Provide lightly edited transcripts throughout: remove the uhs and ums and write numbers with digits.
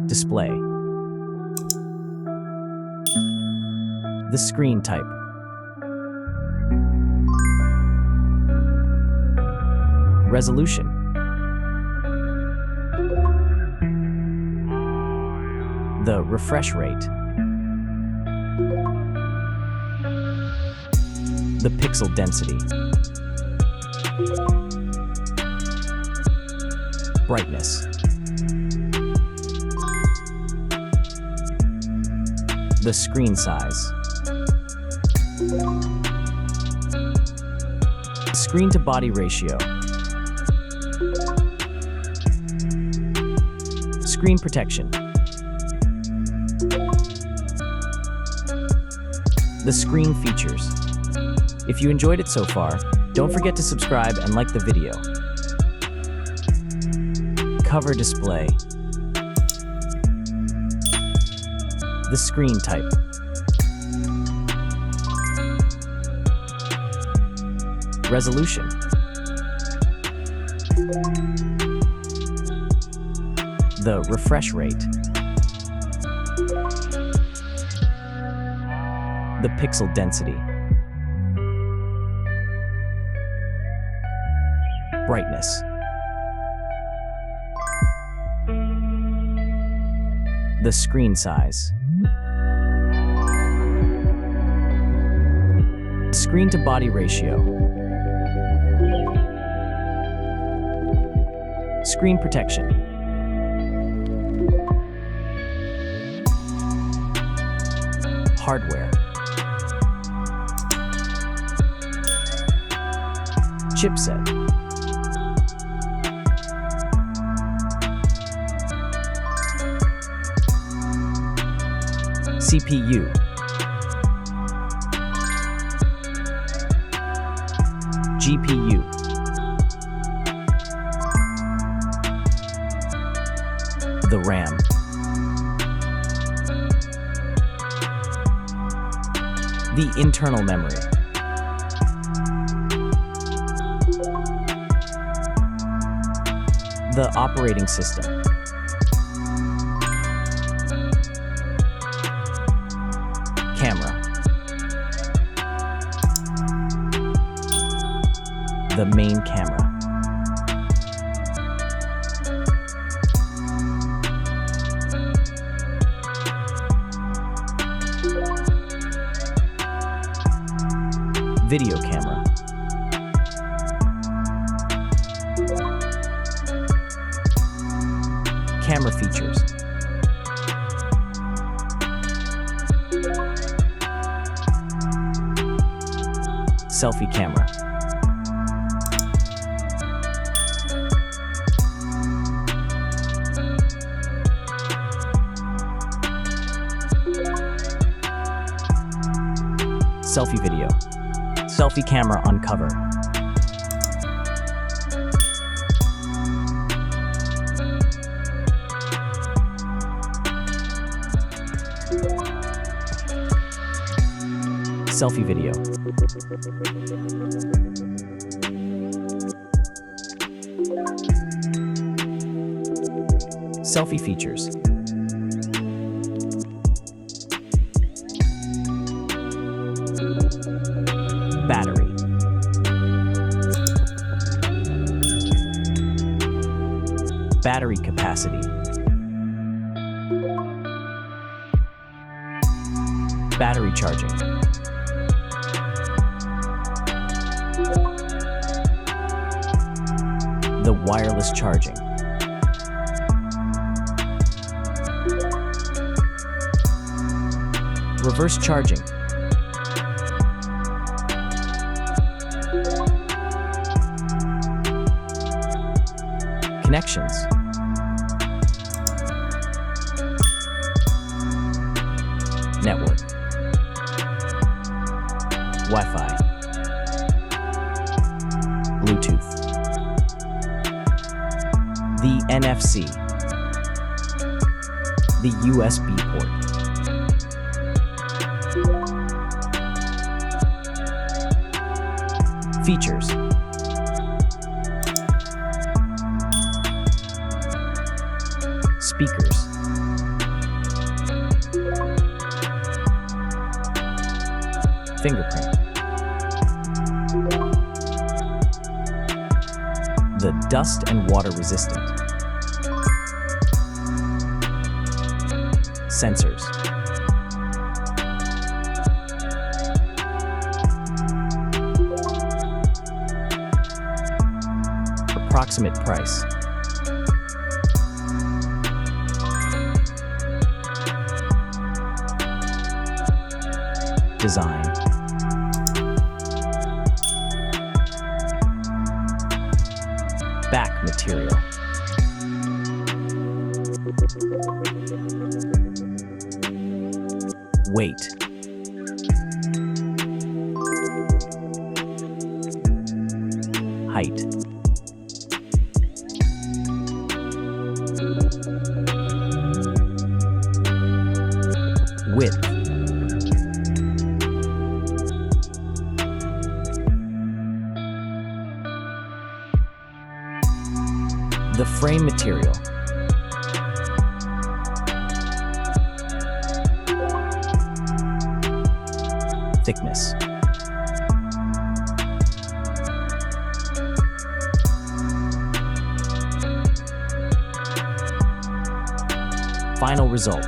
Display. The screen type. Resolution. The refresh rate. The pixel density. Brightness. The screen size. Screen to body ratio. Screen protection. The screen features. If you enjoyed it so far, don't forget to subscribe and like the video. Cover display. The screen type. Resolution. The refresh rate. The pixel density. Brightness. The screen size. Screen to body ratio. Screen protection. Hardware. Chipset. CPU. GPU. The RAM. The internal memory. The operating system. Camera. The main camera. Video camera. Camera features. Selfie camera. Selfie video. Selfie camera on cover. Selfie video. Selfie features. Battery. Battery capacity. Battery charging. The wireless charging. Reverse charging. Connections. Network. Wi-Fi. Bluetooth. The NFC. The USB port. Features. Speakers. Fingerprint. The dust and water resistant. Sensors. Approximate price. Design. Back material. Weight. Height. Width. The frame material. Thickness. Final result.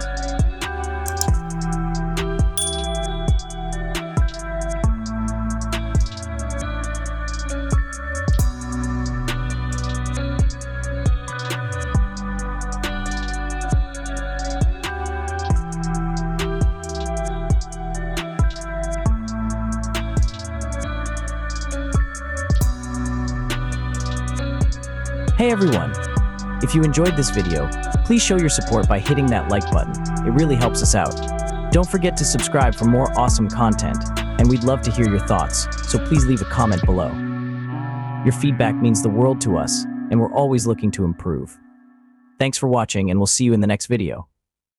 Hey everyone! If you enjoyed this video, please show your support by hitting that like button. It really helps us out. Don't forget to subscribe for more awesome content, and we'd love to hear your thoughts, so please leave a comment below. Your feedback means the world to us, and we're always looking to improve. Thanks for watching, and we'll see you in the next video.